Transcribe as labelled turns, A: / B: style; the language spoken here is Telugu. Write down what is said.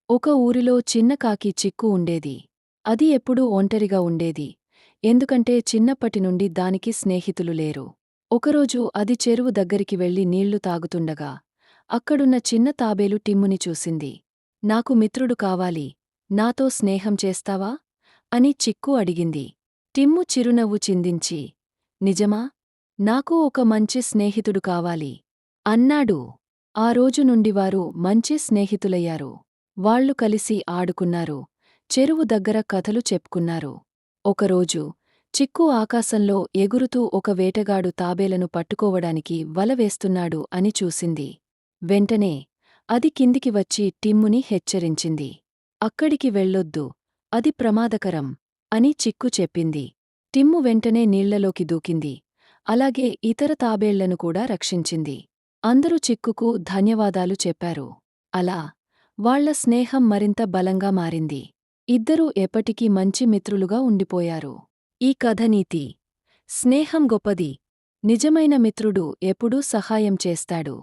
A: ఒక ఊరిలో చిన్న కాకి చిక్కు ఉండేది. అది ఎప్పుడూ ఒంటరిగా ఉండేది. ఎందుకంటే చిన్నప్పటినుండి దానికి స్నేహితులు లేరు. ఒకరోజు అది చెరువు దగ్గరికి వెళ్లి నీళ్లు తాగుతుండగా అక్కడున్న చిన్న తాబేలు టిమ్ముని చూసింది. నాకు మిత్రుడు కావాలి, నాతో స్నేహం చేస్తావా అని చిక్కు అడిగింది. టిమ్ము చిరునవ్వు చిందించి, నిజమా? నాకు ఒక మంచి స్నేహితుడు కావాలి అన్నాడు. ఆ రోజు నుండి వారు మంచి స్నేహితులయ్యారు. వాళ్ళు కలిసి ఆడుకున్నారు, చెరువు దగ్గర కథలు చెప్పుకున్నారు. ఒకరోజు చిక్కు ఆకాశంలో ఎగురుతూ ఒక వేటగాడు తాబేలను పట్టుకోవడానికి వల వేస్తున్నాడు అని చూసింది. వెంటనే అది కిందికి వచ్చి టిమ్ముని హెచ్చరించింది. అక్కడికి వెళ్ళొద్దు, అది ప్రమాదకరం అని చిక్కు చెప్పింది. టిమ్ము వెంటనే నీళ్లలోకి దూకింది, అలాగే ఇతర తాబేళ్లను కూడా రక్షించింది. అందరూ చిక్కుకు ధన్యవాదాలు చెప్పారు. అలా వాళ్ళ స్నేహం మరింత బలంగా మారింది. ఇద్దరూ ఎప్పటికీ మంచి మిత్రులుగా ఉండిపోయారు. ఈ కథ నీతి: స్నేహం గొప్పది, నిజమైన మిత్రుడు ఎప్పుడూ సహాయం చేస్తాడు.